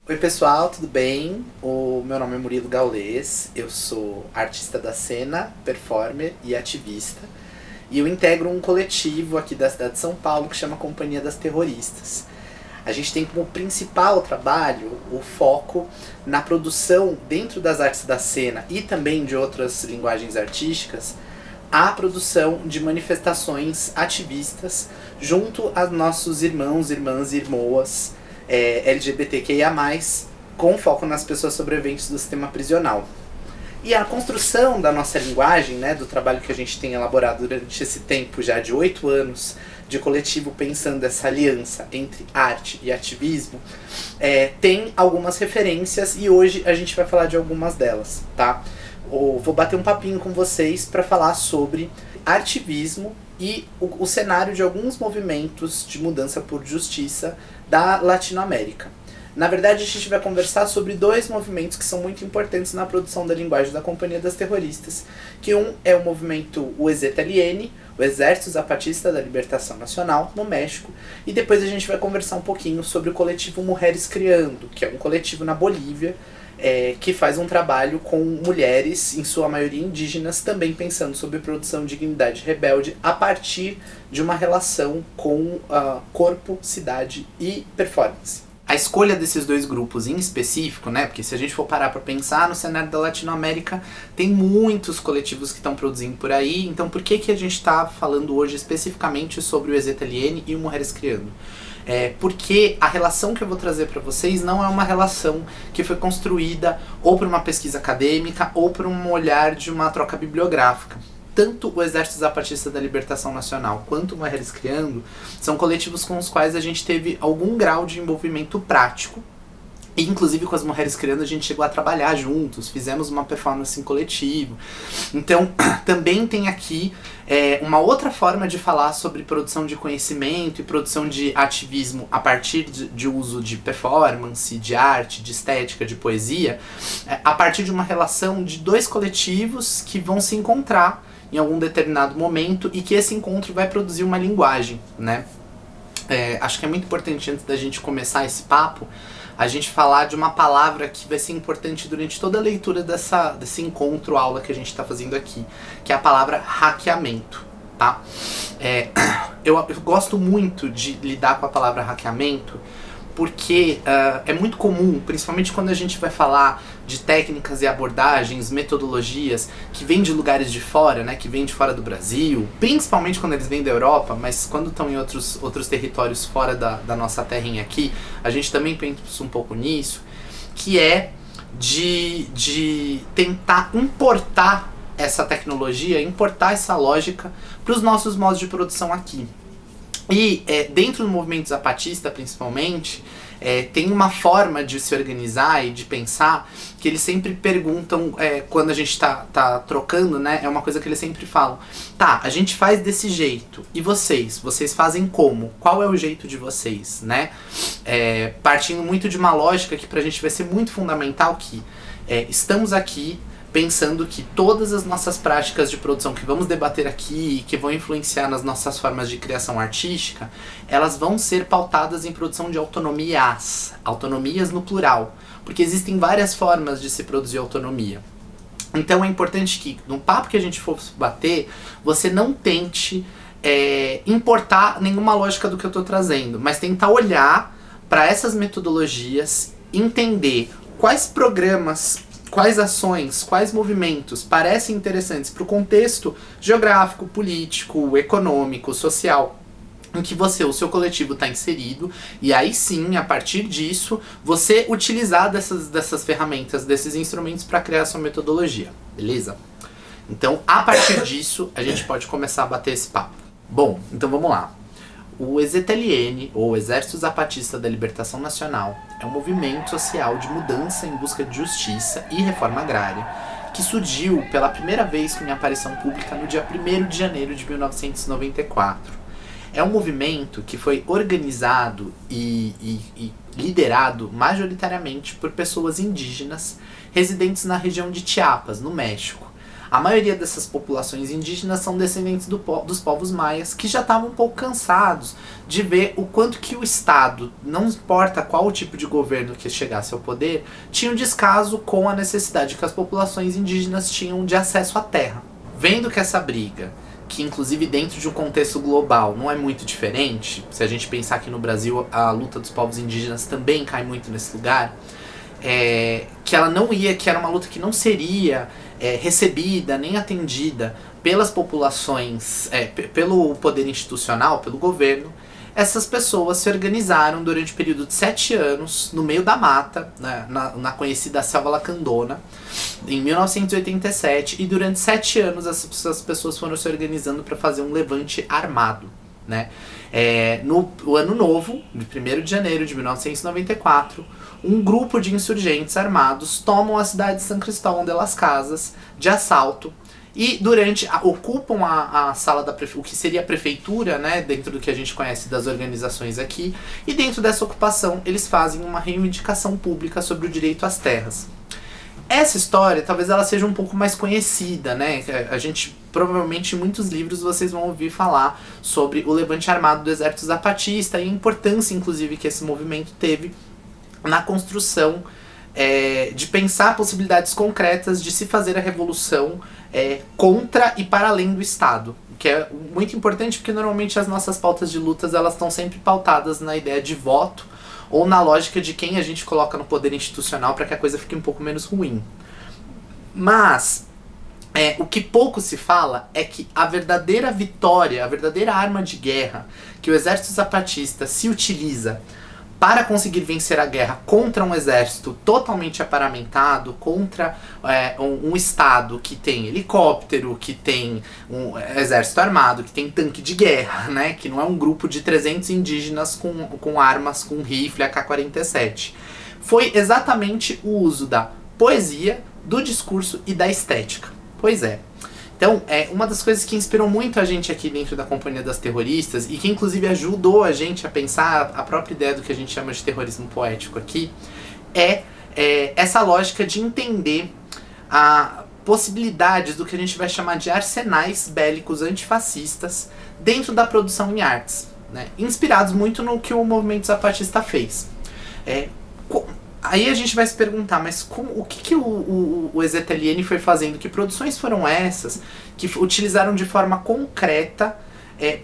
Oi pessoal, tudo bem? O meu nome é Murilo Gaules, eu sou artista da cena, performer e ativista. E eu integro um coletivo aqui da cidade de São Paulo que chama Companhia das Terroristas. A gente tem como principal trabalho o foco na produção dentro das artes da cena e também de outras linguagens artísticas, a produção de manifestações ativistas junto a nossos irmãos, irmãs e irmãs LGBTQIA+, com foco nas pessoas sobreviventes do sistema prisional. E a construção da nossa linguagem, né, do trabalho que a gente tem elaborado durante esse tempo já de 8 anos de coletivo pensando essa aliança entre arte e ativismo, tem algumas referências e hoje a gente vai falar de algumas delas, tá? Vou bater um papinho com vocês para falar sobre ativismo e o cenário de alguns movimentos de mudança por justiça da Latinoamérica. Na verdade, a gente vai conversar sobre dois movimentos que são muito importantes na produção da linguagem da Companhia das Terroristas, que um é o movimento o EZLN, o Exército Zapatista da Libertação Nacional, no México, e depois a gente vai conversar um pouquinho sobre o coletivo Mulheres Criando, que é um coletivo na Bolívia, que faz um trabalho com mulheres, em sua maioria indígenas, também pensando sobre produção, dignidade rebelde, a partir de uma relação com corpo, cidade e performance. A escolha desses dois grupos em específico, né, porque se a gente for parar para pensar no cenário da Latinoamérica, tem muitos coletivos que estão produzindo por aí, então por que a gente está falando hoje especificamente sobre o EZLN e o Mulheres Criando? Porque a relação que eu vou trazer para vocês não é uma relação que foi construída ou por uma pesquisa acadêmica ou por um olhar de uma troca bibliográfica. Tanto o Exército Zapatista da Libertação Nacional quanto o Mulheres Criando são coletivos com os quais a gente teve algum grau de envolvimento prático. E inclusive com as Mulheres Criando a gente chegou a trabalhar juntos, fizemos uma performance em coletivo. Então também tem aqui uma outra forma de falar sobre produção de conhecimento e produção de ativismo a partir de uso de performance, de arte, de estética, de poesia, a partir de uma relação de dois coletivos que vão se encontrar em algum determinado momento e que esse encontro vai produzir uma linguagem, né? Acho que é muito importante, antes da gente começar esse papo, a gente falar de uma palavra que vai ser importante durante toda a leitura desse encontro, aula que a gente está fazendo aqui, que é a palavra hackeamento, tá? Eu gosto muito de lidar com a palavra hackeamento, porque é muito comum, principalmente quando a gente vai falar de técnicas e abordagens, metodologias que vêm de lugares de fora, né, que vêm de fora do Brasil, principalmente quando eles vêm da Europa, mas quando estão em outros territórios fora da nossa terrinha aqui, a gente também pensa um pouco nisso, que é de tentar importar essa tecnologia, importar essa lógica para os nossos modos de produção aqui. E dentro do movimento zapatista, principalmente, tem uma forma de se organizar e de pensar que eles sempre perguntam, quando a gente tá trocando, né, é uma coisa que eles sempre falam: tá, a gente faz desse jeito, e vocês fazem como? Qual é o jeito de vocês, né? Partindo muito de uma lógica que pra gente vai ser muito fundamental, que estamos aqui pensando que todas as nossas práticas de produção que vamos debater aqui e que vão influenciar nas nossas formas de criação artística, elas vão ser pautadas em produção de autonomias no plural, porque existem várias formas de se produzir autonomia. Então é importante que, no papo que a gente for bater, você não tente importar nenhuma lógica do que eu estou trazendo, mas tentar olhar para essas metodologias, entender quais programas, quais ações, quais movimentos parecem interessantes para o contexto geográfico, político, econômico, social em que o seu coletivo está inserido, e aí sim, a partir disso, você utilizar dessas ferramentas, desses instrumentos para criar a sua metodologia, beleza? Então, a partir disso, a gente pode começar a bater esse papo. Bom, então vamos lá. O EZLN, ou Exército Zapatista da Libertação Nacional, é um movimento social de mudança em busca de justiça e reforma agrária que surgiu pela primeira vez com minha aparição pública no dia 1º de janeiro de 1994. É um movimento que foi organizado e liderado majoritariamente por pessoas indígenas residentes na região de Chiapas, no México. A maioria dessas populações indígenas são descendentes dos povos maias, que já estavam um pouco cansados de ver o quanto que o Estado, não importa qual o tipo de governo que chegasse ao poder, tinha um descaso com a necessidade que as populações indígenas tinham de acesso à terra. Vendo que essa briga, que inclusive dentro de um contexto global não é muito diferente, se a gente pensar que no Brasil a luta dos povos indígenas também cai muito nesse lugar, que ela não ia, que era uma luta que não seria recebida nem atendida pelas populações, pelo poder institucional, pelo governo. Essas pessoas se organizaram durante um período de 7 anos no meio da mata, né, na conhecida Selva Lacandona, em 1987, e durante 7 anos essas pessoas foram se organizando para fazer um levante armado, né? No ano novo, de 1º de janeiro de 1994, um grupo de insurgentes armados tomam a cidade de São Cristóvão de las Casas de assalto e ocupam a sala o que seria a prefeitura, né, dentro do que a gente conhece das organizações aqui, e dentro dessa ocupação eles fazem uma reivindicação pública sobre o direito às terras. Essa história, talvez ela seja um pouco mais conhecida, né? A gente, provavelmente, em muitos livros vocês vão ouvir falar sobre o levante armado do exército zapatista e a importância, inclusive, que esse movimento teve na construção de pensar possibilidades concretas de se fazer a revolução contra e para além do Estado. Que é muito importante porque normalmente as nossas pautas de lutas elas estão sempre pautadas na ideia de voto ou na lógica de quem a gente coloca no poder institucional para que a coisa fique um pouco menos ruim. Mas o que pouco se fala é que a verdadeira vitória, a verdadeira arma de guerra que o exército zapatista se utiliza para conseguir vencer a guerra contra um exército totalmente aparamentado, contra um Estado que tem helicóptero, que tem um exército armado, que tem tanque de guerra, né? Que não é um grupo de 300 indígenas com armas, com rifle AK-47. Foi exatamente o uso da poesia, do discurso e da estética. Pois é. Então, uma das coisas que inspirou muito a gente aqui dentro da Companhia das Terroristas, e que inclusive ajudou a gente a pensar a própria ideia do que a gente chama de terrorismo poético aqui, essa lógica de entender a possibilidades do que a gente vai chamar de arsenais bélicos antifascistas dentro da produção em artes, né? Inspirados muito no que o movimento zapatista fez. Aí a gente vai se perguntar, mas o que o EZTLN foi fazendo? Que produções foram essas que utilizaram de forma concreta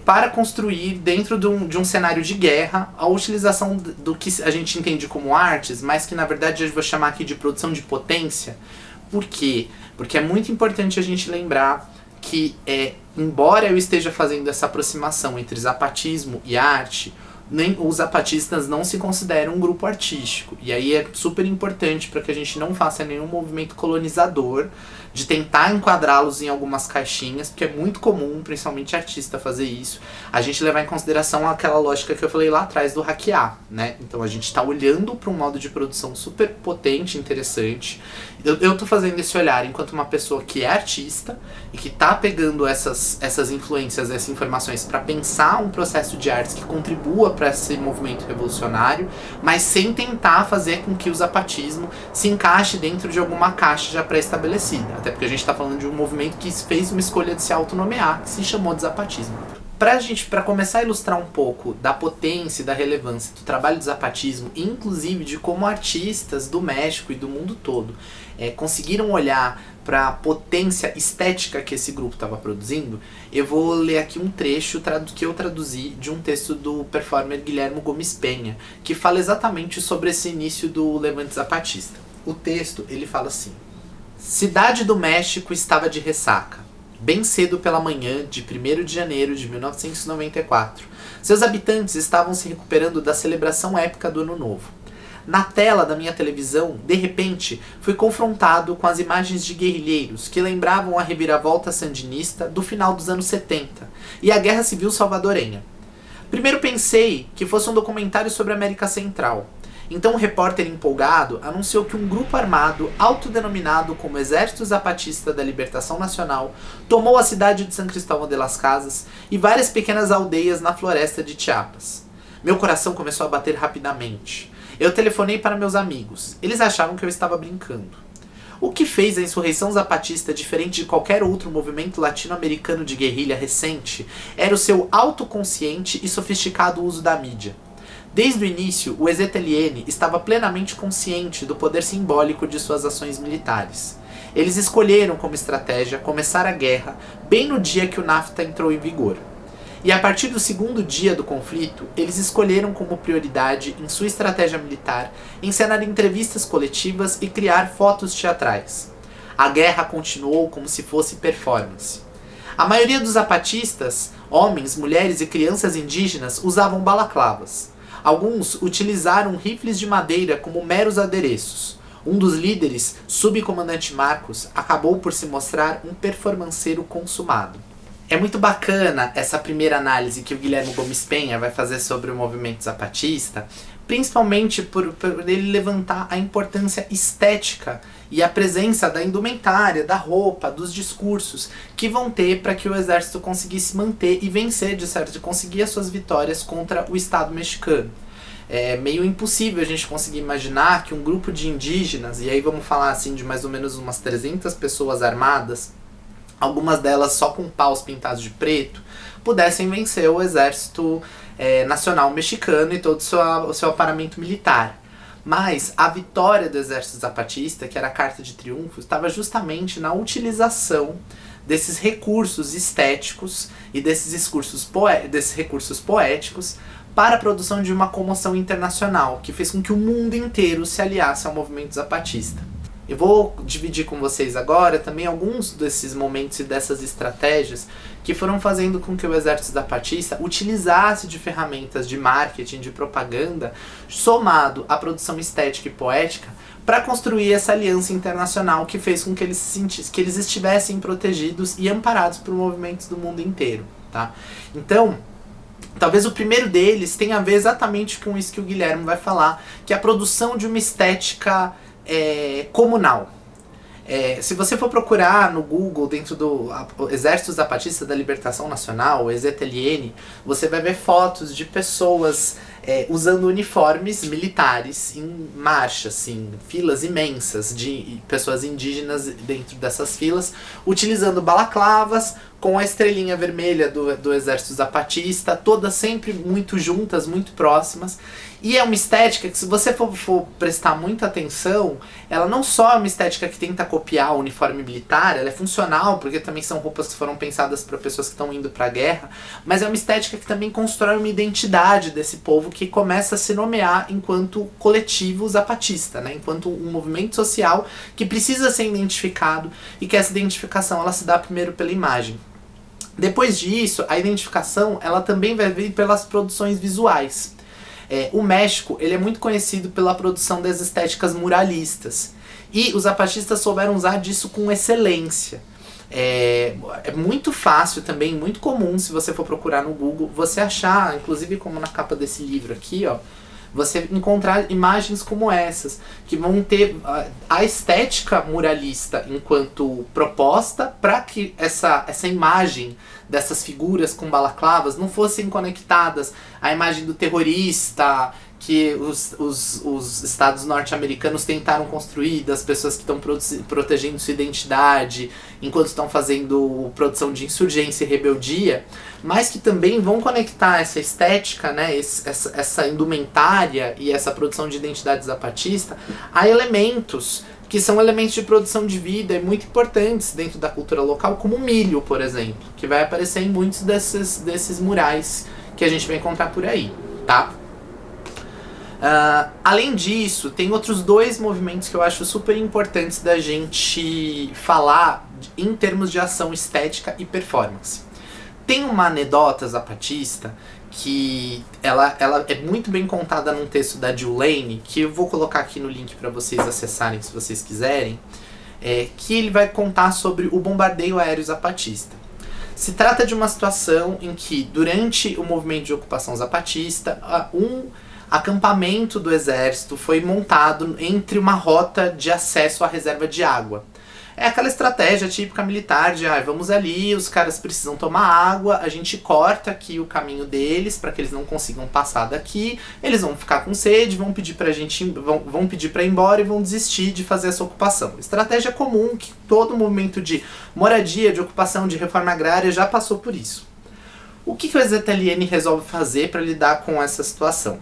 para construir dentro de um cenário de guerra a utilização do que a gente entende como artes, mas que na verdade eu vou chamar aqui de produção de potência? Por quê? Porque é muito importante a gente lembrar que, embora eu esteja fazendo essa aproximação entre zapatismo e arte, nem os zapatistas não se consideram um grupo artístico. E aí é super importante para que a gente não faça nenhum movimento colonizador de tentar enquadrá-los em algumas caixinhas, porque é muito comum, principalmente artista, fazer isso. A gente levar em consideração aquela lógica que eu falei lá atrás do hackear, né? Então a gente está olhando para um modo de produção super potente, interessante. Eu tô fazendo esse olhar enquanto uma pessoa que é artista e que tá pegando essas influências, essas informações para pensar um processo de artes que contribua para esse movimento revolucionário, mas sem tentar fazer com que o zapatismo se encaixe dentro de alguma caixa já pré-estabelecida. Até porque a gente está falando de um movimento que fez uma escolha de se autonomear, que se chamou de zapatismo. Para começar a ilustrar um pouco da potência e da relevância do trabalho do zapatismo, inclusive de como artistas do México e do mundo todo conseguiram olhar para a potência estética que esse grupo estava produzindo, eu vou ler aqui um trecho que eu traduzi de um texto do performer Guilherme Gomes Penha, que fala exatamente sobre esse início do levante zapatista. O texto, ele fala assim: Cidade do México estava de ressaca. Bem cedo pela manhã de 1º de janeiro de 1994, seus habitantes estavam se recuperando da celebração épica do Ano Novo. Na tela da minha televisão, de repente, fui confrontado com as imagens de guerrilheiros que lembravam a reviravolta sandinista do final dos anos 70 e a Guerra Civil Salvadorenha. Primeiro pensei que fosse um documentário sobre a América Central. Então um repórter empolgado anunciou que um grupo armado, autodenominado como Exército Zapatista da Libertação Nacional, tomou a cidade de São Cristóvão de las Casas e várias pequenas aldeias na floresta de Chiapas. Meu coração começou a bater rapidamente. Eu telefonei para meus amigos. Eles achavam que eu estava brincando. O que fez a insurreição zapatista diferente de qualquer outro movimento latino-americano de guerrilha recente era o seu autoconsciente e sofisticado uso da mídia. Desde o início, o EZLN estava plenamente consciente do poder simbólico de suas ações militares. Eles escolheram como estratégia começar a guerra bem no dia que o NAFTA entrou em vigor. E a partir do segundo dia do conflito, eles escolheram como prioridade em sua estratégia militar encenar entrevistas coletivas e criar fotos teatrais. A guerra continuou como se fosse performance. A maioria dos zapatistas, homens, mulheres e crianças indígenas, usavam balaclavas. Alguns utilizaram rifles de madeira como meros adereços. Um dos líderes, subcomandante Marcos, acabou por se mostrar um performanceiro consumado. É muito bacana essa primeira análise que o Guilherme Gomes Penha vai fazer sobre o movimento zapatista, principalmente por ele levantar a importância estética e a presença da indumentária, da roupa, dos discursos que vão ter para que o exército conseguisse manter e vencer, de certo, de conseguir as suas vitórias contra o Estado mexicano. É meio impossível a gente conseguir imaginar que um grupo de indígenas, e aí vamos falar assim de mais ou menos umas 300 pessoas armadas, algumas delas só com paus pintados de preto, pudessem vencer o exército nacional mexicano e todo o seu aparamento militar. Mas a vitória do exército zapatista, que era a carta de triunfo, estava justamente na utilização desses recursos estéticos e desses recursos poéticos para a produção de uma comoção internacional, que fez com que o mundo inteiro se aliasse ao movimento zapatista. Eu vou dividir com vocês agora também alguns desses momentos e dessas estratégias que foram fazendo com que o exército zapatista utilizasse de ferramentas de marketing, de propaganda, somado à produção estética e poética, para construir essa aliança internacional que fez com que eles que eles estivessem protegidos e amparados por movimentos do mundo inteiro, tá? Então, talvez o primeiro deles tenha a ver exatamente com isso que o Guilherme vai falar, que é a produção de uma estética comunal. Se você for procurar no Google, dentro do Exército Zapatista da Libertação Nacional, o EZLN, você vai ver fotos de pessoas usando uniformes militares em marcha, assim, filas imensas de pessoas indígenas dentro dessas filas, utilizando balaclavas, com a estrelinha vermelha do Exército Zapatista, todas sempre muito juntas, muito próximas. E é uma estética que, se você for prestar muita atenção, ela não só é uma estética que tenta copiar o uniforme militar, ela é funcional, porque também são roupas que foram pensadas para pessoas que estão indo para a guerra, mas é uma estética que também constrói uma identidade desse povo que começa a se nomear enquanto coletivo zapatista, né? Enquanto um movimento social que precisa ser identificado e que essa identificação ela se dá primeiro pela imagem. Depois disso, a identificação ela também vai vir pelas produções visuais. O México ele é muito conhecido pela produção das estéticas muralistas. E os zapatistas souberam usar disso com excelência. É muito fácil também, muito comum, se você for procurar no Google, você achar, inclusive como na capa desse livro aqui, ó, você encontrar imagens como essas, que vão ter a estética muralista enquanto proposta para que essa imagem dessas figuras com balaclavas não fossem conectadas à imagem do terrorista que os estados norte-americanos tentaram construir, das pessoas que estão protegendo sua identidade enquanto estão fazendo produção de insurgência e rebeldia, mas que também vão conectar essa estética, né, essa indumentária e essa produção de identidade zapatista a elementos que são elementos de produção de vida e muito importantes dentro da cultura local, como o milho, por exemplo, que vai aparecer em muitos desses murais que a gente vai encontrar por aí, tá? Além disso, tem outros dois movimentos que eu acho super importantes da gente falar em termos de ação estética e performance. Tem uma anedota zapatista que ela é muito bem contada num texto da Jill Lane, que eu vou colocar aqui no link para vocês acessarem se vocês quiserem, que ele vai contar sobre o bombardeio aéreo zapatista. Se trata de uma situação em que, durante o movimento de ocupação zapatista, um acampamento do exército foi montado entre uma rota de acesso à reserva de água. É aquela estratégia típica militar de, vamos ali, os caras precisam tomar água, a gente corta aqui o caminho deles para que eles não consigam passar daqui, eles vão ficar com sede, vão pedir pra gente, vão pedir para ir embora e vão desistir de fazer essa ocupação. Estratégia comum que todo movimento de moradia, de ocupação, de reforma agrária já passou por isso. O que o EZTLN resolve fazer para lidar com essa situação?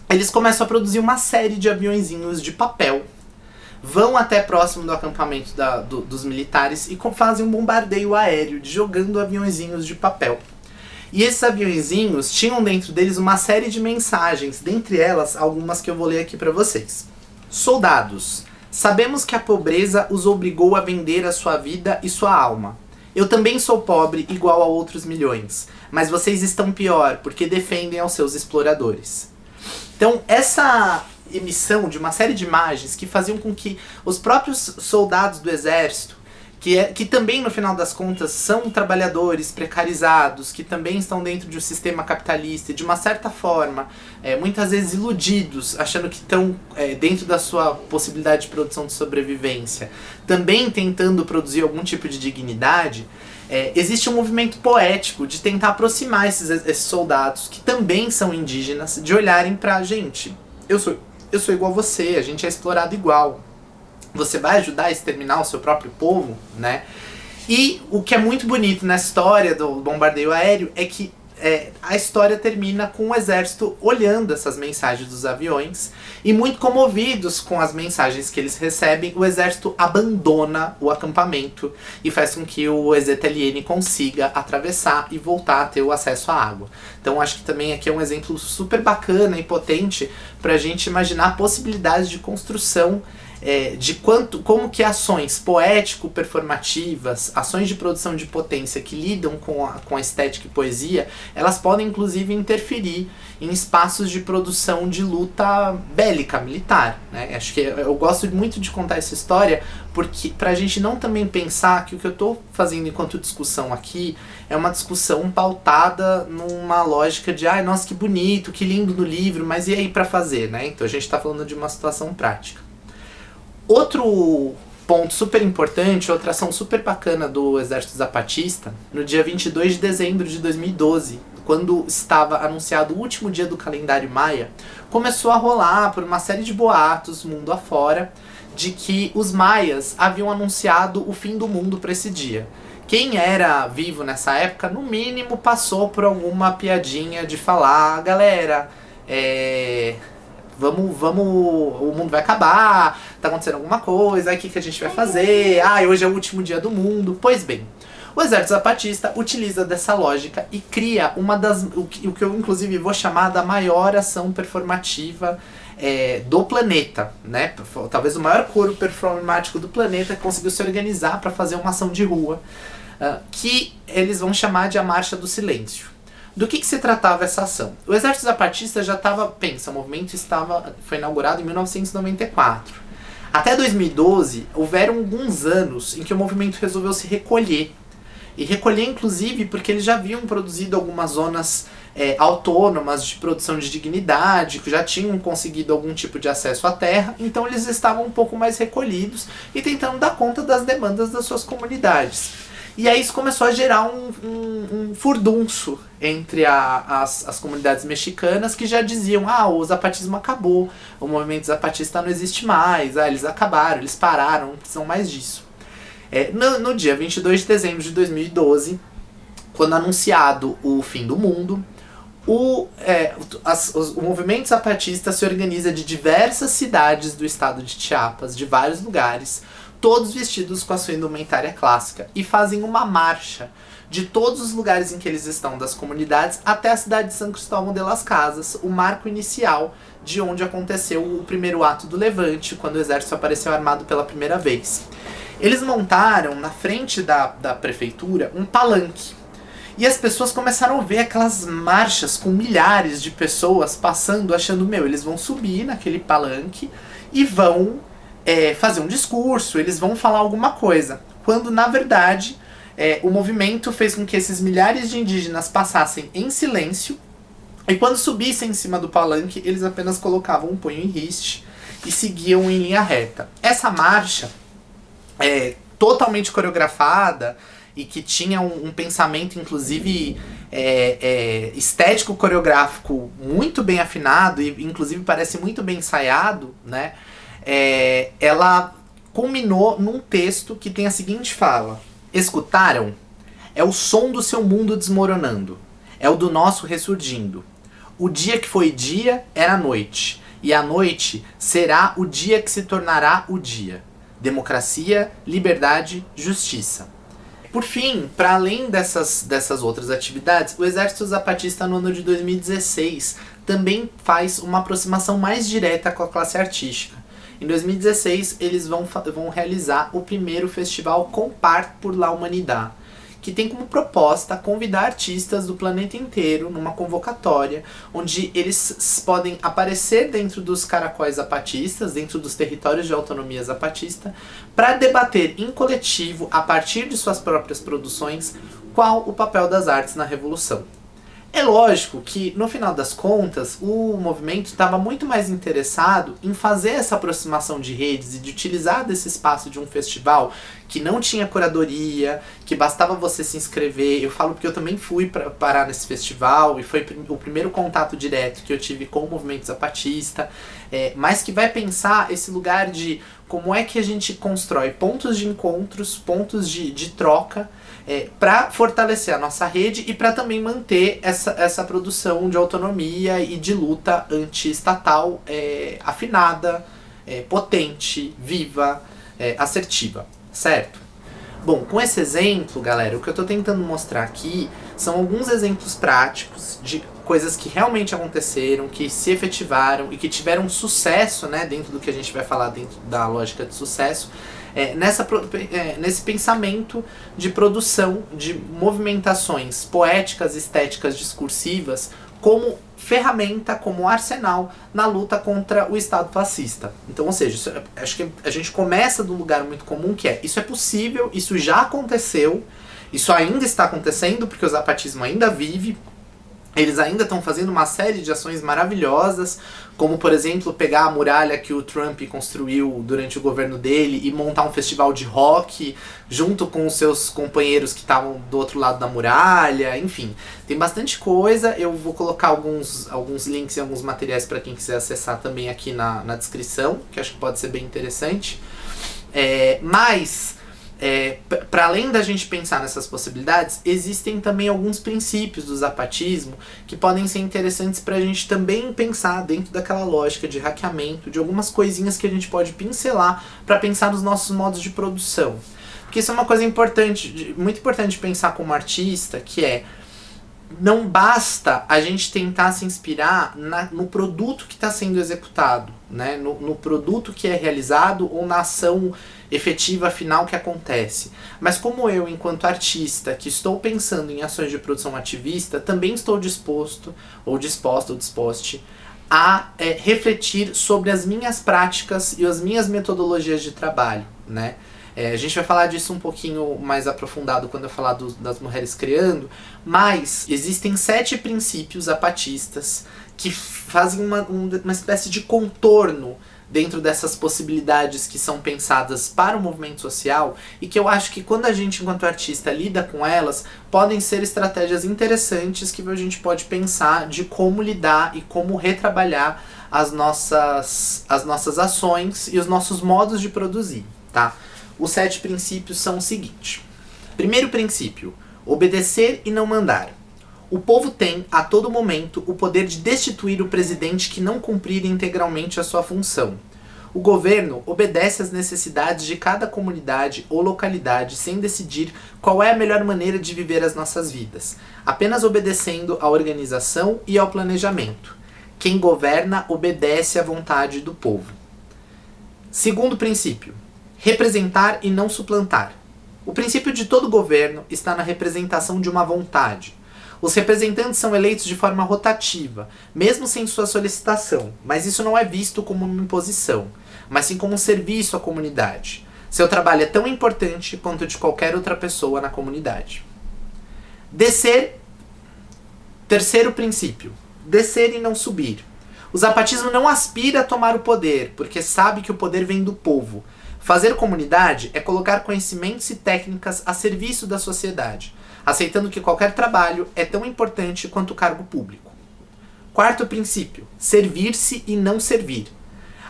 Eles começam a produzir uma série de aviõezinhos de papel, vão até próximo do acampamento dos militares e fazem um bombardeio aéreo, jogando aviõezinhos de papel. E esses aviõezinhos tinham dentro deles uma série de mensagens, dentre elas algumas que eu vou ler aqui para vocês. Soldados, sabemos que a pobreza os obrigou a vender a sua vida e sua alma. Eu também sou pobre igual a outros milhões, mas vocês estão pior porque defendem aos seus exploradores. Então, essa emissão de uma série de imagens que faziam com que os próprios soldados do exército, que também no final das contas são trabalhadores precarizados, que também estão dentro de um sistema capitalista e de uma certa forma, muitas vezes iludidos, achando que estão dentro da sua possibilidade de produção de sobrevivência, também tentando produzir algum tipo de dignidade, existe um movimento poético de tentar aproximar esses soldados, que também são indígenas, de olharem pra gente. Eu sou igual a você, a gente é explorado igual. Você vai ajudar a exterminar o seu próprio povo, né? E o que é muito bonito na história do bombardeio aéreo é que a história termina com o exército olhando essas mensagens dos aviões e muito comovidos com as mensagens que eles recebem, o exército abandona o acampamento e faz com que o EZTLN consiga atravessar e voltar a ter o acesso à água. Então acho que também aqui é um exemplo super bacana e potente para a gente imaginar possibilidades de construção de como que ações poético-performativas, ações de produção de potência que lidam com a estética e poesia, elas podem inclusive interferir em espaços de produção de luta bélica, militar, né? Acho que eu gosto muito de contar essa história porque pra gente não também pensar que o que eu tô fazendo enquanto discussão aqui é uma discussão pautada numa lógica de nossa, que bonito, que lindo no livro, mas e aí pra fazer, né? Então a gente tá falando de uma situação prática. Outro ponto super importante, outra ação super bacana do Exército Zapatista, no dia 22 de dezembro de 2012, quando estava anunciado o último dia do calendário maia, começou a rolar por uma série de boatos, mundo afora, de que os maias haviam anunciado o fim do mundo para esse dia. Quem era vivo nessa época, no mínimo, passou por alguma piadinha de falar, galera, o mundo vai acabar, tá acontecendo alguma coisa, aí o que a gente vai fazer? Hoje é o último dia do mundo. Pois bem, o Exército Zapatista utiliza dessa lógica e cria o que eu inclusive vou chamar da maior ação performativa do planeta, né? Talvez o maior coro performático do planeta, que conseguiu se organizar para fazer uma ação de rua, que eles vão chamar de a Marcha do Silêncio. Do que se tratava essa ação? O Exército Zapatista já estava, o movimento foi inaugurado em 1994. Até 2012, houveram alguns anos em que o movimento resolveu se recolher. E recolher, inclusive, porque eles já haviam produzido algumas zonas autônomas de produção de dignidade, que já tinham conseguido algum tipo de acesso à terra, então eles estavam um pouco mais recolhidos e tentando dar conta das demandas das suas comunidades. E aí isso começou a gerar um furdunço entre as comunidades mexicanas, que já diziam, o zapatismo acabou, o movimento zapatista não existe mais, eles acabaram, eles pararam, não precisam mais disso. No dia 22 de dezembro de 2012, quando anunciado o fim do mundo, o movimento zapatista se organiza de diversas cidades do estado de Chiapas, de vários lugares, todos vestidos com a sua indumentária clássica, e fazem uma marcha de todos os lugares em que eles estão, das comunidades, até a cidade de São Cristóvão de las Casas, o marco inicial de onde aconteceu o primeiro ato do Levante, quando o exército apareceu armado pela primeira vez. Eles montaram na frente da prefeitura um palanque, e as pessoas começaram a ver aquelas marchas com milhares de pessoas passando, achando, eles vão subir naquele palanque e vão fazer um discurso, eles vão falar alguma coisa. Quando, na verdade, o movimento fez com que esses milhares de indígenas passassem em silêncio, e quando subissem em cima do palanque, eles apenas colocavam um punho em riste e seguiam em linha reta. Essa marcha totalmente coreografada e que tinha um pensamento, inclusive, estético coreográfico muito bem afinado e inclusive parece muito bem ensaiado, né? Ela culminou num texto que tem a seguinte fala: escutaram? É o som do seu mundo desmoronando, é o do nosso ressurgindo. O dia que foi dia era noite, e a noite será o dia que se tornará o dia. Democracia, liberdade, justiça. Por fim, para além dessas outras atividades, o Exército Zapatista no ano de 2016 também faz uma aproximação mais direta com a classe artística. Em 2016, eles vão realizar o primeiro festival Compart por la Humanidad, que tem como proposta convidar artistas do planeta inteiro numa convocatória, onde eles podem aparecer dentro dos caracóis zapatistas, dentro dos territórios de autonomia zapatista, para debater em coletivo, a partir de suas próprias produções, qual o papel das artes na revolução. É lógico que, no final das contas, o movimento estava muito mais interessado em fazer essa aproximação de redes e de utilizar desse espaço de um festival que não tinha curadoria, que bastava você se inscrever. Eu falo porque eu também fui parar nesse festival e foi o primeiro contato direto que eu tive com o movimento zapatista, mas que vai pensar esse lugar de como é que a gente constrói pontos de encontros, pontos de troca, para fortalecer a nossa rede e para também manter essa produção de autonomia e de luta anti-estatal afinada, potente, viva, assertiva, certo? Bom, com esse exemplo, galera, o que eu estou tentando mostrar aqui são alguns exemplos práticos de coisas que realmente aconteceram, que se efetivaram e que tiveram sucesso, né, dentro do que a gente vai falar dentro da lógica de sucesso, nesse pensamento de produção de movimentações poéticas, estéticas, discursivas, como ferramenta, como arsenal na luta contra o Estado fascista. Então, ou seja, acho que a gente começa de um lugar muito comum que isso é possível, isso já aconteceu, isso ainda está acontecendo, porque o zapatismo ainda vive. Eles ainda estão fazendo uma série de ações maravilhosas, como, por exemplo, pegar a muralha que o Trump construiu durante o governo dele e montar um festival de rock junto com os seus companheiros que estavam do outro lado da muralha. Enfim, tem bastante coisa. Eu vou colocar alguns links e alguns materiais para quem quiser acessar também aqui na descrição, que acho que pode ser bem interessante. Para além da gente pensar nessas possibilidades, existem também alguns princípios do zapatismo que podem ser interessantes para a gente também pensar dentro daquela lógica de hackeamento, de algumas coisinhas que a gente pode pincelar para pensar nos nossos modos de produção. Porque isso é uma coisa importante, muito importante de pensar como artista, que não basta a gente tentar se inspirar no produto que está sendo executado, né? No produto que é realizado ou na ação efetiva final que acontece. Mas como eu, enquanto artista, que estou pensando em ações de produção ativista, também estou disposto, ou disposta, ou disposte, a refletir sobre as minhas práticas e as minhas metodologias de trabalho, né? A gente vai falar disso um pouquinho mais aprofundado quando eu falar das mulheres criando, mas existem 7 princípios zapatistas que fazem uma espécie de contorno dentro dessas possibilidades que são pensadas para o movimento social e que eu acho que quando a gente, enquanto artista, lida com elas, podem ser estratégias interessantes que a gente pode pensar de como lidar e como retrabalhar as nossas ações e os nossos modos de produzir, tá? Os 7 princípios são o seguinte. Primeiro princípio, obedecer e não mandar. O povo tem, a todo momento, o poder de destituir o presidente que não cumprir integralmente a sua função. O governo obedece às necessidades de cada comunidade ou localidade sem decidir qual é a melhor maneira de viver as nossas vidas, apenas obedecendo à organização e ao planejamento. Quem governa obedece à vontade do povo. Segundo princípio, representar e não suplantar. O princípio de todo governo está na representação de uma vontade. Os representantes são eleitos de forma rotativa, mesmo sem sua solicitação, mas isso não é visto como uma imposição, mas sim como um serviço à comunidade. Seu trabalho é tão importante quanto o de qualquer outra pessoa na comunidade. Descer. Terceiro princípio, descer e não subir. O zapatismo não aspira a tomar o poder, porque sabe que o poder vem do povo. Fazer comunidade é colocar conhecimentos e técnicas a serviço da sociedade, aceitando que qualquer trabalho é tão importante quanto o cargo público. Quarto princípio, servir-se e não servir.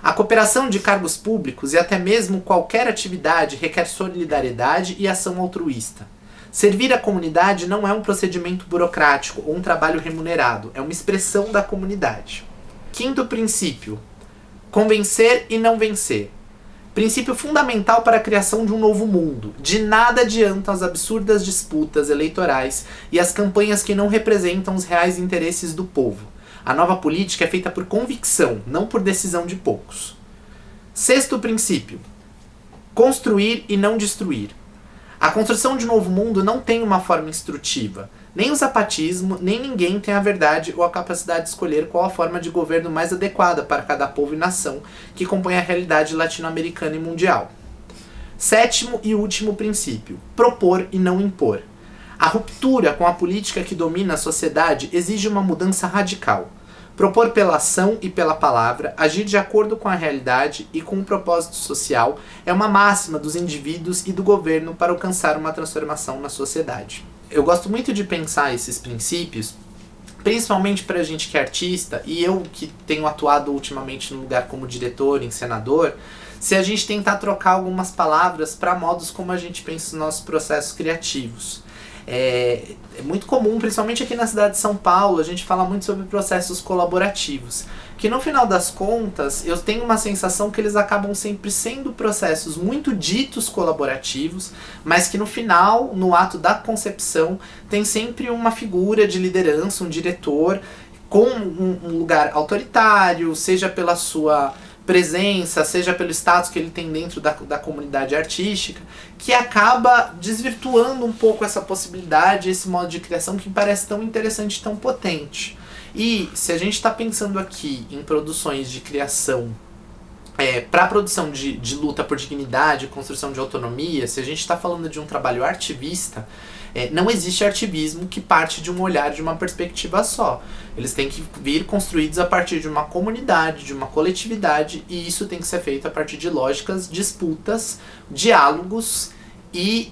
A cooperação de cargos públicos e até mesmo qualquer atividade requer solidariedade e ação altruísta. Servir a comunidade não é um procedimento burocrático ou um trabalho remunerado, é uma expressão da comunidade. Quinto princípio, convencer e não vencer. Princípio fundamental para a criação de um novo mundo. De nada adiantam as absurdas disputas eleitorais e as campanhas que não representam os reais interesses do povo. A nova política é feita por convicção, não por decisão de poucos. Sexto princípio, construir e não destruir. A construção de um novo mundo não tem uma forma instrutiva. Nem o zapatismo, nem ninguém tem a verdade ou a capacidade de escolher qual a forma de governo mais adequada para cada povo e nação que compõe a realidade latino-americana e mundial. Sétimo e último princípio, propor e não impor. A ruptura com a política que domina a sociedade exige uma mudança radical. Propor pela ação e pela palavra, agir de acordo com a realidade e com um propósito social é uma máxima dos indivíduos e do governo para alcançar uma transformação na sociedade. Eu gosto muito de pensar esses princípios, principalmente para a gente que é artista, e eu que tenho atuado ultimamente no lugar como diretor, encenador, se a gente tentar trocar algumas palavras para modos como a gente pensa nos nossos processos criativos. É muito comum, principalmente aqui na cidade de São Paulo, a gente fala muito sobre processos colaborativos, que no final das contas eu tenho uma sensação que eles acabam sempre sendo processos muito ditos colaborativos, mas que no final, no ato da concepção, tem sempre uma figura de liderança, um diretor com um lugar autoritário, seja pela sua presença, seja pelo status que ele tem dentro da comunidade artística, que acaba desvirtuando um pouco essa possibilidade, esse modo de criação que parece tão interessante e tão potente. E se a gente está pensando aqui em produções de criação para a produção de luta por dignidade, construção de autonomia, se a gente está falando de um trabalho artivista, não existe artivismo que parte de um olhar, de uma perspectiva só. Eles têm que vir construídos a partir de uma comunidade, de uma coletividade, e isso tem que ser feito a partir de lógicas, disputas, diálogos e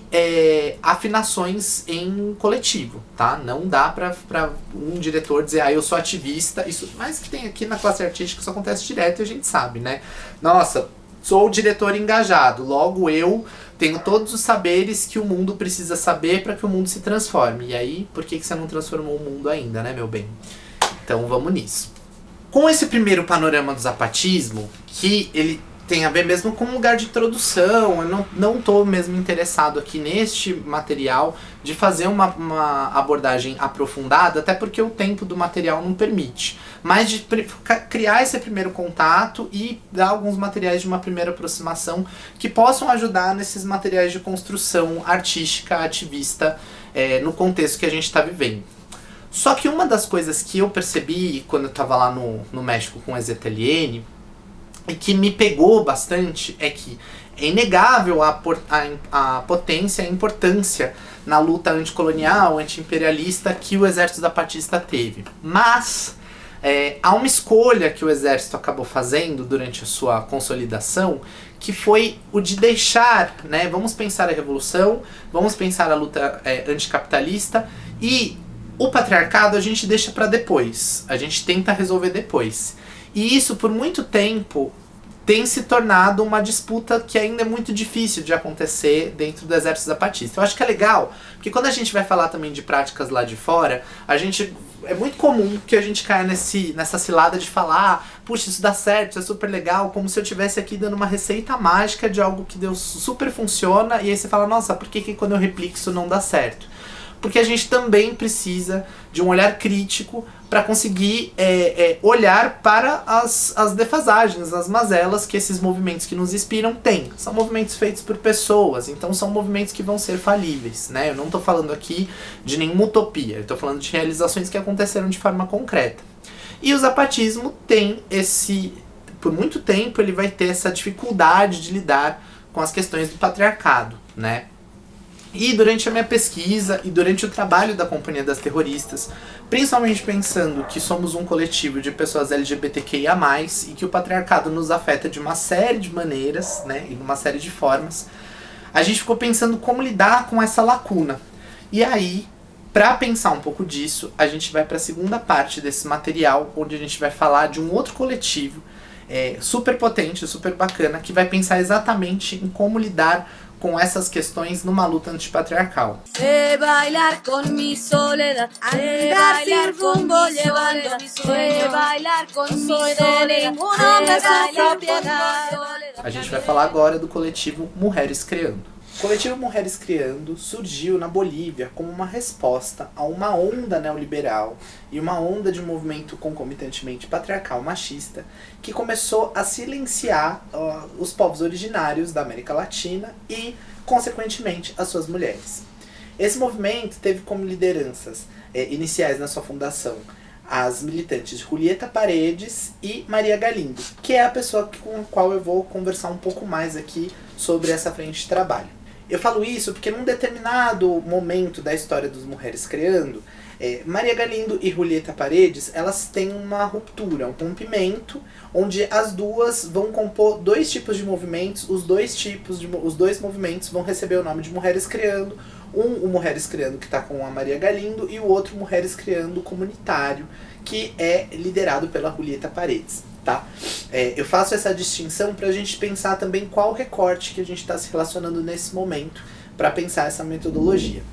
afinações em coletivo, tá? Não dá pra um diretor dizer, eu sou ativista, isso, mas que tem aqui na classe artística, isso acontece direto e a gente sabe, né? Nossa, sou o diretor engajado, logo eu tenho todos os saberes que o mundo precisa saber para que o mundo se transforme. E aí, por que você não transformou o mundo ainda, né, meu bem? Então vamos nisso. Com esse primeiro panorama do zapatismo, que ele tem a ver mesmo com um lugar de introdução, eu não estou mesmo interessado aqui neste material de fazer uma abordagem aprofundada, até porque o tempo do material não permite, mas de criar esse primeiro contato e dar alguns materiais de uma primeira aproximação que possam ajudar nesses materiais de construção artística, ativista, no contexto que a gente está vivendo. Só que uma das coisas que eu percebi quando eu estava lá no México com a ZTLN, e que me pegou bastante, é que é inegável a potência, a importância na luta anticolonial, anti-imperialista que o exército zapatista teve. Mas há uma escolha que o exército acabou fazendo durante a sua consolidação, que foi o de deixar, né, vamos pensar a revolução, vamos pensar a luta anticapitalista, e o patriarcado a gente deixa para depois, a gente tenta resolver depois. E isso, por muito tempo, tem se tornado uma disputa que ainda é muito difícil de acontecer dentro do exército zapatista. Eu acho que é legal, porque quando a gente vai falar também de práticas lá de fora, é muito comum que a gente caia nessa cilada de falar, puxa, isso dá certo, isso é super legal, como se eu estivesse aqui dando uma receita mágica de algo que super funciona, e aí você fala, nossa, por que quando eu replico isso não dá certo? Porque a gente também precisa de um olhar crítico para conseguir olhar para as defasagens, as mazelas que esses movimentos que nos inspiram têm. São movimentos feitos por pessoas, então são movimentos que vão ser falíveis, né? Eu não estou falando aqui de nenhuma utopia, eu estou falando de realizações que aconteceram de forma concreta. E o zapatismo tem por muito tempo ele vai ter essa dificuldade de lidar com as questões do patriarcado, né? E durante a minha pesquisa e durante o trabalho da Companhia das Terroristas, principalmente pensando que somos um coletivo de pessoas LGBTQIA+, e que o patriarcado nos afeta de uma série de maneiras, né, e de uma série de formas, a gente ficou pensando como lidar com essa lacuna. E aí, para pensar um pouco disso, a gente vai para a segunda parte desse material, onde a gente vai falar de um outro coletivo super potente, super bacana, que vai pensar exatamente em como lidar com essas questões numa luta antipatriarcal. Sé bailar con mi soledad, sé bailar con mi soledad, sé bailar con mi soledad, A gente vai falar agora do coletivo Mulheres Criando. O coletivo Mulheres Criando surgiu na Bolívia como uma resposta a uma onda neoliberal e uma onda de movimento concomitantemente patriarcal machista que começou a silenciar os povos originários da América Latina e, consequentemente, as suas mulheres. Esse movimento teve como lideranças iniciais na sua fundação as militantes Julieta Paredes e Maria Galindo, que é a pessoa com a qual eu vou conversar um pouco mais aqui sobre essa frente de trabalho. Eu falo isso porque num determinado momento da história dos Mulheres Criando, Maria Galindo e Julieta Paredes, elas têm uma ruptura, um rompimento, onde as duas vão compor dois tipos de movimentos, os dois movimentos vão receber o nome de Mulheres Criando, o Mulheres Criando que está com a Maria Galindo e o outro Mulheres Criando comunitário, que é liderado pela Julieta Paredes. Tá? Eu faço essa distinção para a gente pensar também qual recorte que a gente está se relacionando nesse momento para pensar essa metodologia.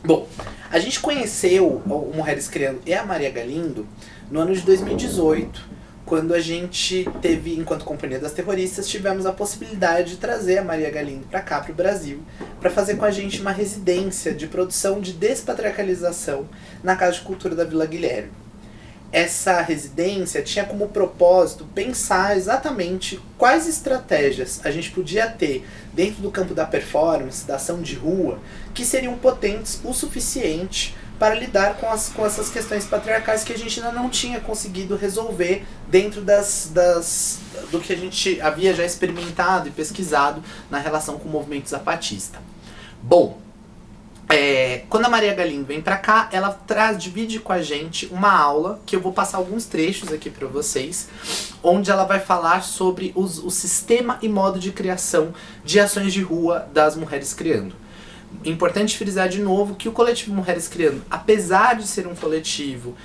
Bom, a gente conheceu o Mulheres Criando e a Maria Galindo no ano de 2018, quando a gente teve, enquanto Companhia das Terroristas, tivemos a possibilidade de trazer a Maria Galindo para cá, para o Brasil, para fazer com a gente uma residência de produção de despatriarcalização na Casa de Cultura da Vila Guilherme. Essa residência tinha como propósito pensar exatamente quais estratégias a gente podia ter dentro do campo da performance, da ação de rua, que seriam potentes o suficiente para lidar com essas questões patriarcais que a gente ainda não tinha conseguido resolver dentro do que a gente havia já experimentado e pesquisado na relação com o movimento zapatista. Bom, quando a Maria Galindo vem pra cá, ela divide com a gente uma aula, que eu vou passar alguns trechos aqui pra vocês, onde ela vai falar sobre o sistema e modo de criação de ações de rua das Mulheres Criando. Importante frisar de novo que o coletivo Mulheres Criando, apesar de ser um coletivo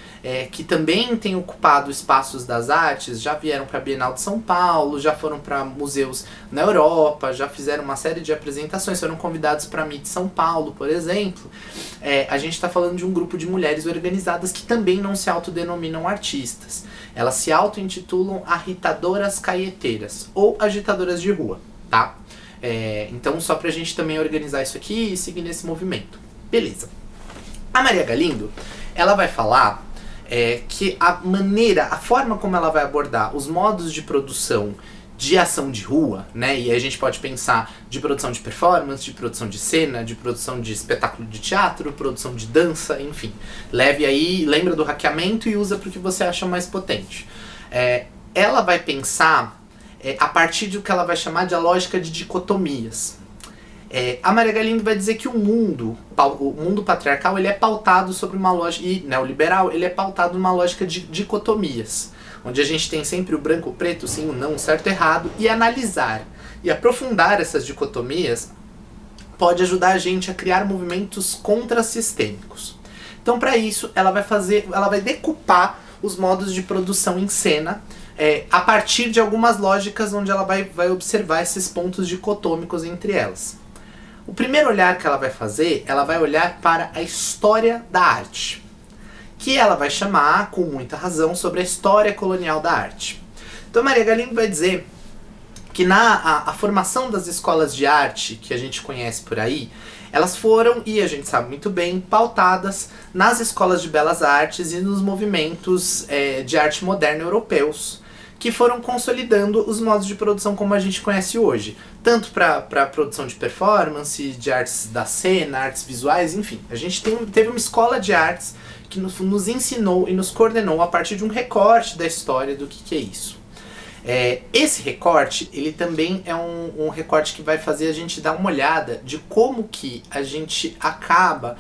que também tem ocupado espaços das artes, já vieram para a Bienal de São Paulo, já foram para museus na Europa, já fizeram uma série de apresentações, foram convidados para a MIT São Paulo, por exemplo. A gente está falando de um grupo de mulheres organizadas que também não se autodenominam artistas. Elas se auto-intitulam agitadoras caieteiras ou agitadoras de rua, tá? Então só pra gente também organizar isso aqui e seguir nesse movimento. Beleza. A Maria Galindo, ela vai falar que a forma como ela vai abordar os modos de produção de ação de rua, né? E aí a gente pode pensar de produção de performance, de produção de cena, de produção de espetáculo de teatro, produção de dança, enfim. Leve aí, lembra do hackeamento e usa pro que você acha mais potente. Ela vai pensar a partir do que ela vai chamar de a lógica de dicotomias. A Maria Galindo vai dizer que o mundo patriarcal, ele é pautado sobre uma lógica, e neoliberal, ele é pautado numa lógica de dicotomias, onde a gente tem sempre o branco, o preto, o sim, o não, o certo, o errado, e analisar e aprofundar essas dicotomias pode ajudar a gente a criar movimentos contrassistêmicos. Então, para isso, ela vai decupar os modos de produção em cena a partir de algumas lógicas onde ela vai observar esses pontos dicotômicos entre elas. O primeiro olhar que ela vai fazer, ela vai olhar para a história da arte, que ela vai chamar, com muita razão, sobre a história colonial da arte. Então Maria Galindo vai dizer que a formação das escolas de arte que a gente conhece por aí, elas foram, e a gente sabe muito bem, pautadas nas escolas de belas artes e nos movimentos de arte moderna europeus, que foram consolidando os modos de produção como a gente conhece hoje. Tanto para produção de performance, de artes da cena, artes visuais, enfim. A gente teve uma escola de artes que nos ensinou e nos coordenou a partir de um recorte da história do que é isso. Esse recorte, ele também é um recorte que vai fazer a gente dar uma olhada de como que a gente acaba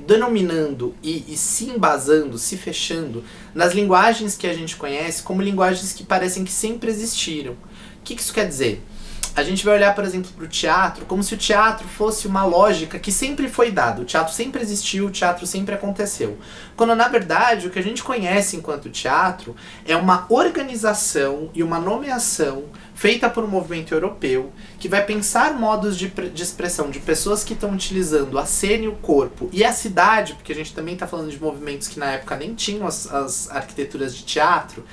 denominando e se embasando, se fechando nas linguagens que a gente conhece como linguagens que parecem que sempre existiram. O que isso quer dizer? A gente vai olhar, por exemplo, para o teatro como se o teatro fosse uma lógica que sempre foi dada. O teatro sempre existiu, o teatro sempre aconteceu. Quando, na verdade, o que a gente conhece enquanto teatro é uma organização e uma nomeação feita por um movimento europeu que vai pensar modos de expressão de pessoas que estão utilizando a cena e o corpo e a cidade, porque a gente também está falando de movimentos que na época nem tinham as arquiteturas de teatro,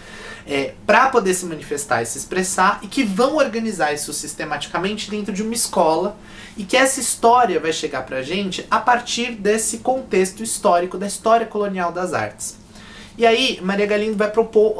para poder se manifestar e se expressar, e que vão organizar isso sistematicamente dentro de uma escola, e que essa história vai chegar pra gente a partir desse contexto histórico da história colonial das artes. E aí, Maria Galindo vai propor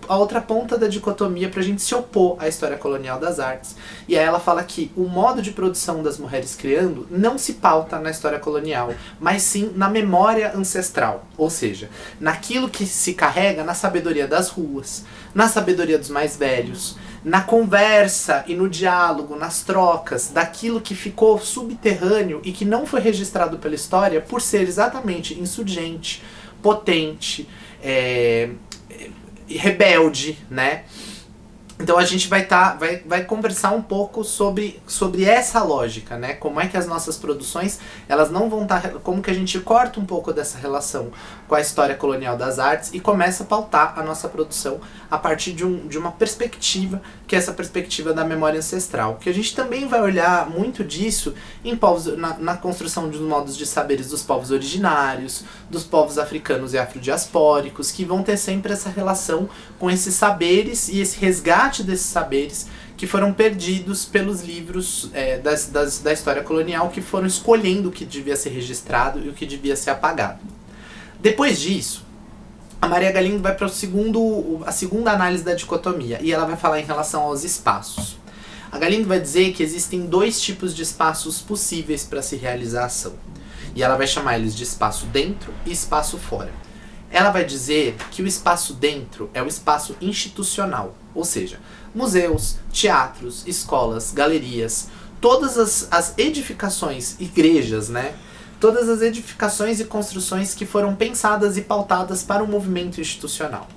a outra ponta da dicotomia pra gente se opor à história colonial das artes. E aí ela fala que o modo de produção das mulheres criando não se pauta na história colonial, mas sim na memória ancestral. Ou seja, naquilo que se carrega na sabedoria das ruas, na sabedoria dos mais velhos, na conversa e no diálogo, nas trocas, daquilo que ficou subterrâneo e que não foi registrado pela história por ser exatamente insurgente, potente, rebelde, né? Então a gente vai conversar um pouco sobre essa lógica, né? Como é que as nossas produções, elas não vão estar... Como que a gente corta um pouco dessa relação com a história colonial das artes e começa a pautar a nossa produção a partir de uma perspectiva, que é essa perspectiva da memória ancestral. Que a gente também vai olhar muito disso em povos, na construção dos modos de saberes dos povos originários, dos povos africanos e afrodiaspóricos, que vão ter sempre essa relação com esses saberes e esse resgate desses saberes que foram perdidos pelos livros da história colonial, que foram escolhendo o que devia ser registrado e o que devia ser apagado. Depois disso, a Maria Galindo vai para a segunda análise da dicotomia, e ela vai falar em relação aos espaços. A Galindo vai dizer que existem dois tipos de espaços possíveis para se realizar a ação, e ela vai chamar eles de espaço dentro e espaço fora. Ela vai dizer que o espaço dentro é o espaço institucional, ou seja, museus, teatros, escolas, galerias, todas as edificações, igrejas, né? Todas as edificações e construções que foram pensadas e pautadas para um movimento institucional.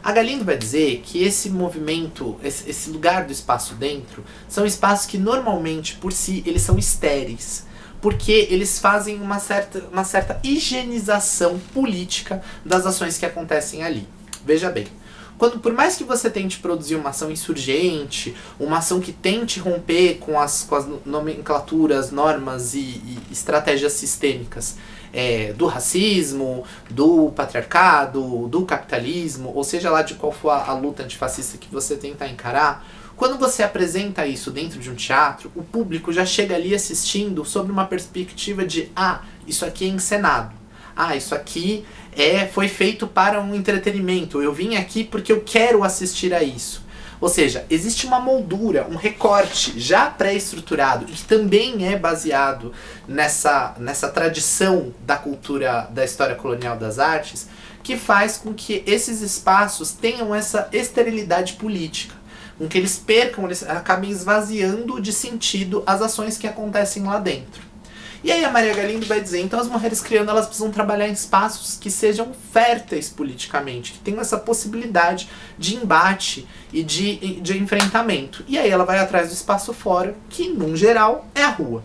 A Galindo vai dizer que esse movimento, esse lugar do espaço dentro, são espaços que normalmente, por si, eles são estéreis, porque eles fazem uma certa higienização política das ações que acontecem ali. Veja bem, por mais que você tente produzir uma ação insurgente, uma ação que tente romper com as nomenclaturas, normas e estratégias sistêmicas do racismo, do patriarcado, do capitalismo, ou seja lá de qual for a luta antifascista que você tentar encarar, quando você apresenta isso dentro de um teatro, o público já chega ali assistindo sob uma perspectiva de isso aqui é encenado. Isso aqui foi feito para um entretenimento. Eu vim aqui porque eu quero assistir a isso. Ou seja, existe uma moldura, um recorte já pré-estruturado e que também é baseado nessa tradição da cultura da história colonial das artes, que faz com que esses espaços tenham essa esterilidade política, com que eles acabem esvaziando de sentido as ações que acontecem lá dentro. E aí a Maria Galindo vai dizer, então as mulheres criando, elas precisam trabalhar em espaços que sejam férteis politicamente, que tenham essa possibilidade de embate e de enfrentamento. E aí ela vai atrás do espaço fora, que, num geral, é a rua.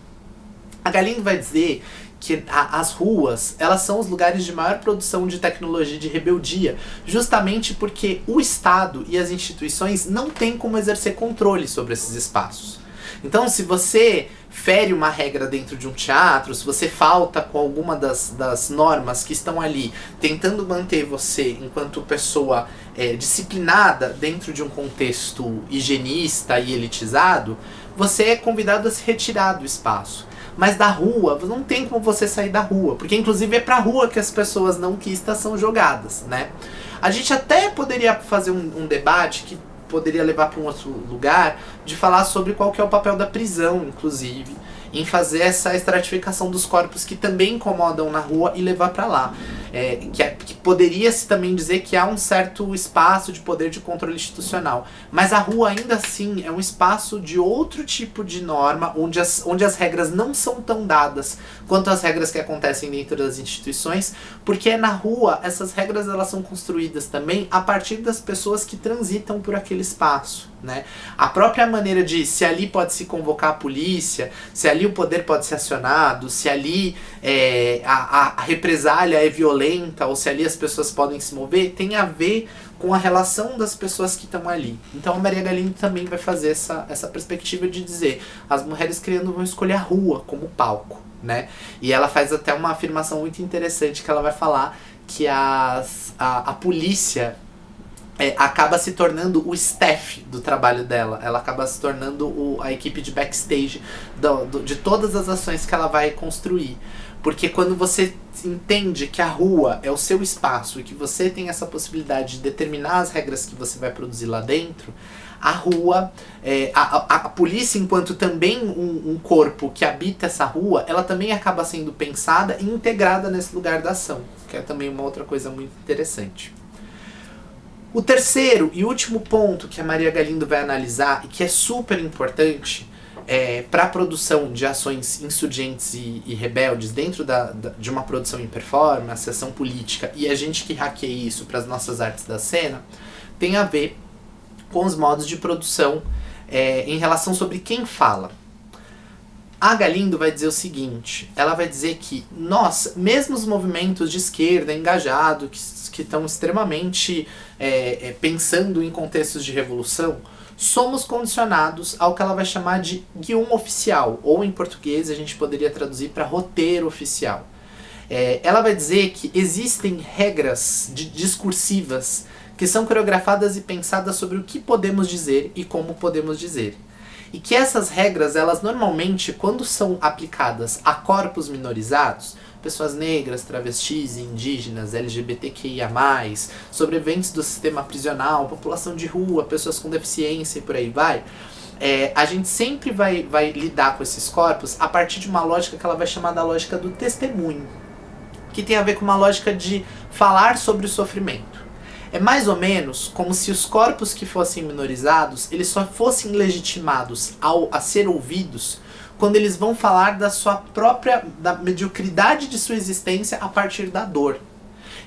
A Galindo vai dizer que as ruas, elas são os lugares de maior produção de tecnologia e de rebeldia, justamente porque o Estado e as instituições não têm como exercer controle sobre esses espaços. Então, se você fere uma regra dentro de um teatro, se você falta com alguma das normas que estão ali, tentando manter você, enquanto pessoa disciplinada dentro de um contexto higienista e elitizado, você é convidado a se retirar do espaço. Mas da rua, não tem como você sair da rua, porque inclusive é pra rua que as pessoas não quistas são jogadas, né? A gente até poderia fazer um debate que poderia levar para um outro lugar, de falar sobre qual que é o papel da prisão, inclusive, em fazer essa estratificação dos corpos que também incomodam na rua e levar para lá. que poderia-se também dizer que há um certo espaço de poder de controle institucional. Mas a rua ainda assim é um espaço de outro tipo de norma, onde as regras não são tão dadas quanto as regras que acontecem dentro das instituições, porque na rua essas regras elas são construídas também a partir das pessoas que transitam por aquele espaço, né? A própria maneira de se ali pode se convocar a polícia, se ali o poder pode ser acionado, se ali a represália é violenta ou se ali as pessoas podem se mover, tem a ver com a relação das pessoas que estão ali. Então a Maria Galindo também vai fazer essa perspectiva de dizer, as mulheres criando vão escolher a rua como palco, né? E ela faz até uma afirmação muito interessante que ela vai falar que a polícia acaba se tornando o staff do trabalho dela. Ela acaba se tornando a equipe de backstage de todas as ações que ela vai construir. Porque quando você entende que a rua é o seu espaço e que você tem essa possibilidade de determinar as regras que você vai produzir lá dentro, a rua, a polícia enquanto também um corpo que habita essa rua, ela também acaba sendo pensada e integrada nesse lugar da ação, que é também uma outra coisa muito interessante. O terceiro e último ponto que a Maria Galindo vai analisar e que é super importante para a produção de ações insurgentes e rebeldes dentro de uma produção em performance, ação política, e a gente que hackeia isso para as nossas artes da cena, tem a ver com os modos de produção em relação sobre quem fala. A Galindo vai dizer o seguinte, ela vai dizer que nós, mesmo os movimentos de esquerda engajados, que estão extremamente pensando em contextos de revolução, somos condicionados ao que ela vai chamar de guion oficial, ou em português a gente poderia traduzir para roteiro oficial. Ela vai dizer que existem regras discursivas que são coreografadas e pensadas sobre o que podemos dizer e como podemos dizer. E que essas regras, elas normalmente, quando são aplicadas a corpos minorizados, pessoas negras, travestis, indígenas, LGBTQIA+, sobreviventes do sistema prisional, população de rua, pessoas com deficiência e por aí vai, a gente sempre vai lidar com esses corpos a partir de uma lógica que ela vai chamar da lógica do testemunho, que tem a ver com uma lógica de falar sobre o sofrimento. É mais ou menos como se os corpos que fossem minorizados, eles só fossem legitimados a ser ouvidos quando eles vão falar da mediocridade de sua existência a partir da dor.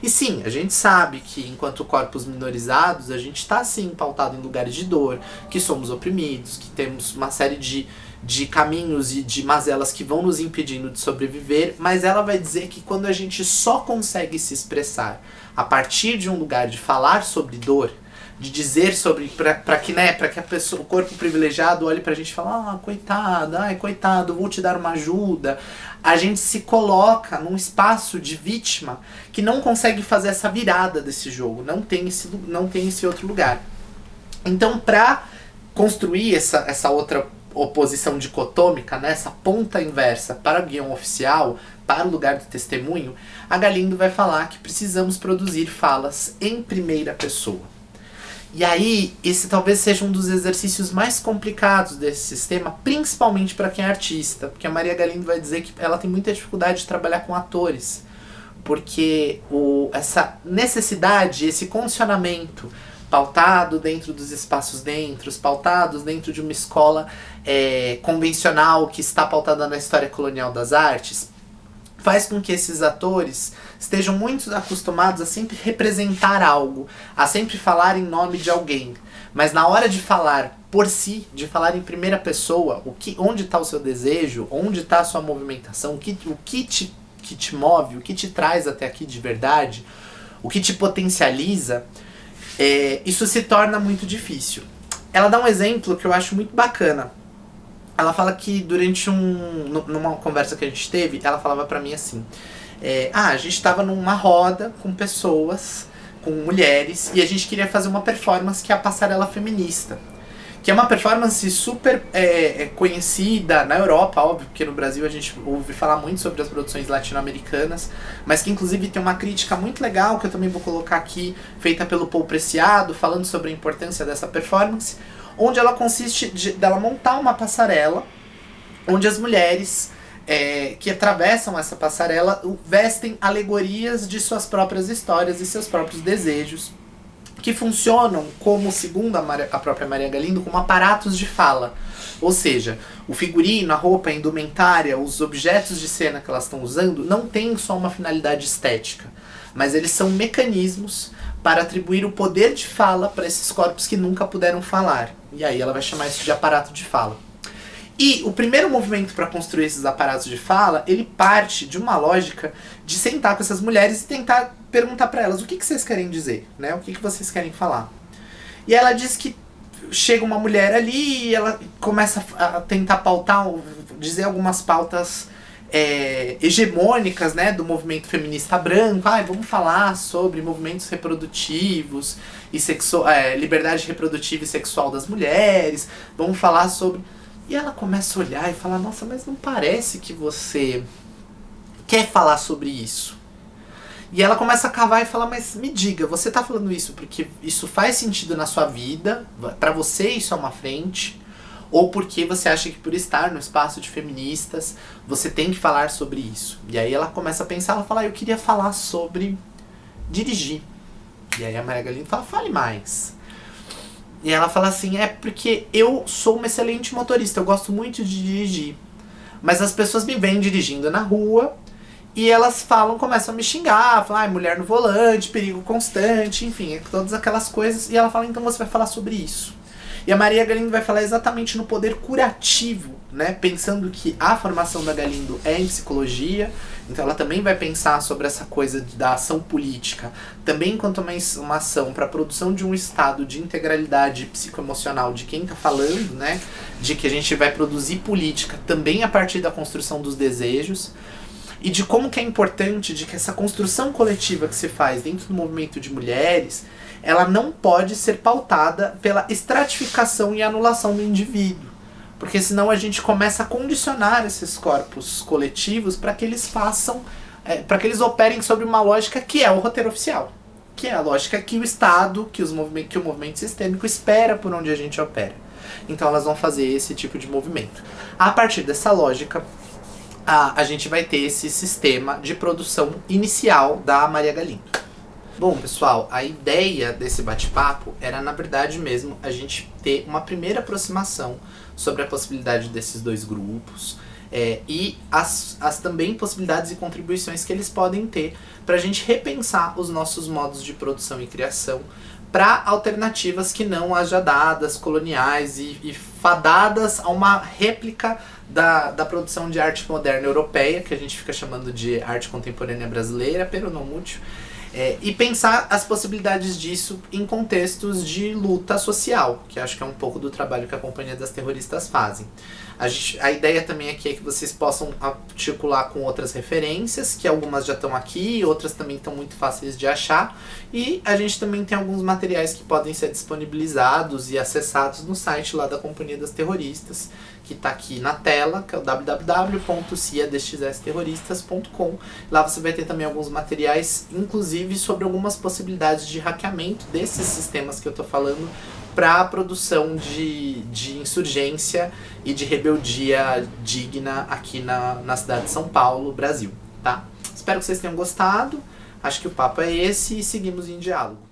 E sim, a gente sabe que enquanto corpos minorizados, a gente está sim pautado em lugares de dor, que somos oprimidos, que temos uma série de caminhos e de mazelas que vão nos impedindo de sobreviver, mas ela vai dizer que quando a gente só consegue se expressar a partir de um lugar de falar sobre dor, de dizer sobre, para que a pessoa, o corpo privilegiado olhe pra gente e fala, coitada, coitado, vou te dar uma ajuda. A gente se coloca num espaço de vítima que não consegue fazer essa virada desse jogo, não tem esse outro lugar. Então, para construir essa outra oposição dicotômica, né, essa ponta inversa para o guion oficial, para o lugar do testemunho, a Galindo vai falar que precisamos produzir falas em primeira pessoa. E aí, esse talvez seja um dos exercícios mais complicados desse sistema, principalmente para quem é artista, porque a Maria Galindo vai dizer que ela tem muita dificuldade de trabalhar com atores, porque essa necessidade, esse condicionamento pautado dentro dos espaços pautados dentro de uma escola convencional que está pautada na história colonial das artes, faz com que esses atores estejam muito acostumados a sempre representar algo, a sempre falar em nome de alguém. Mas na hora de falar por si, de falar em primeira pessoa, onde está o seu desejo, onde está a sua movimentação, o que te move, o que te traz até aqui de verdade, o que te potencializa, isso se torna muito difícil. Ela dá um exemplo que eu acho muito bacana. Ela fala que durante numa conversa que a gente teve, ela falava pra mim assim, a gente estava numa roda com pessoas, com mulheres, e a gente queria fazer uma performance que é a Passarela Feminista, que é uma performance super conhecida na Europa, óbvio, porque no Brasil a gente ouve falar muito sobre as produções latino-americanas, mas que inclusive tem uma crítica muito legal, que eu também vou colocar aqui, feita pelo Paul Preciado, falando sobre a importância dessa performance, onde ela consiste dela montar uma passarela, onde as mulheres que atravessam essa passarela vestem alegorias de suas próprias histórias e seus próprios desejos, que funcionam como, segundo a própria Maria Galindo, como aparatos de fala. Ou seja, o figurino, a roupa, a indumentária, os objetos de cena que elas estão usando não têm só uma finalidade estética, mas eles são mecanismos para atribuir o poder de fala para esses corpos que nunca puderam falar. E aí ela vai chamar isso de aparato de fala. E o primeiro movimento para construir esses aparatos de fala, ele parte de uma lógica de sentar com essas mulheres e tentar perguntar para elas o que vocês querem dizer, né? O que vocês querem falar. E ela diz que chega uma mulher ali e ela começa a tentar pautar, dizer algumas pautas hegemônicas, né, do movimento feminista branco. Vamos falar sobre movimentos reprodutivos e liberdade reprodutiva e sexual das mulheres. Vamos falar sobre... E ela começa a olhar e falar, nossa, mas não parece que você quer falar sobre isso. E ela começa a cavar e fala, mas me diga, você tá falando isso porque isso faz sentido na sua vida, pra você isso é uma frente, ou porque você acha que por estar no espaço de feministas, você tem que falar sobre isso. E aí ela começa a pensar, ela fala, eu queria falar sobre dirigir. E aí a Maria Galindo fala, fale mais. E ela fala assim, porque eu sou uma excelente motorista, eu gosto muito de dirigir. Mas as pessoas me veem dirigindo na rua e elas começam a me xingar, falam, mulher no volante, perigo constante, enfim, todas aquelas coisas. E ela fala, então você vai falar sobre isso. E a Maria Galindo vai falar exatamente no poder curativo, né? Pensando que a formação da Galindo é em psicologia, então ela também vai pensar sobre essa coisa da ação política, também enquanto uma ação para a produção de um estado de integralidade psicoemocional de quem está falando, né? De que a gente vai produzir política também a partir da construção dos desejos, e de como que é importante de que essa construção coletiva que se faz dentro do movimento de mulheres, ela não pode ser pautada pela estratificação e anulação do indivíduo. Porque senão a gente começa a condicionar esses corpos coletivos para que eles façam, para que eles operem sobre uma lógica que é o roteiro oficial. Que é a lógica que o Estado, que o movimento sistêmico espera por onde a gente opera. Então elas vão fazer esse tipo de movimento. A partir dessa lógica, a gente vai ter esse sistema de produção inicial da Maria Galindo. Bom, pessoal, a ideia desse bate-papo era, na verdade mesmo, a gente ter uma primeira aproximação sobre a possibilidade desses dois grupos e as também possibilidades e contribuições que eles podem ter para a gente repensar os nossos modos de produção e criação para alternativas que não as já dadas, coloniais e fadadas a uma réplica da produção de arte moderna europeia, que a gente fica chamando de arte contemporânea brasileira, pero não mútil. E pensar as possibilidades disso em contextos de luta social, que acho que é um pouco do trabalho que a Companhia das Terroristas fazem. A ideia também aqui é que vocês possam articular com outras referências, que algumas já estão aqui, outras também estão muito fáceis de achar, e a gente também tem alguns materiais que podem ser disponibilizados e acessados no site lá da Companhia das Terroristas, que está aqui na tela, que é o www.ciadxsterroristas.com. Lá você vai ter também alguns materiais, inclusive sobre algumas possibilidades de hackeamento desses sistemas que eu estou falando para a produção de insurgência e de rebeldia digna aqui na cidade de São Paulo, Brasil, tá? Espero que vocês tenham gostado, acho que o papo é esse e seguimos em diálogo.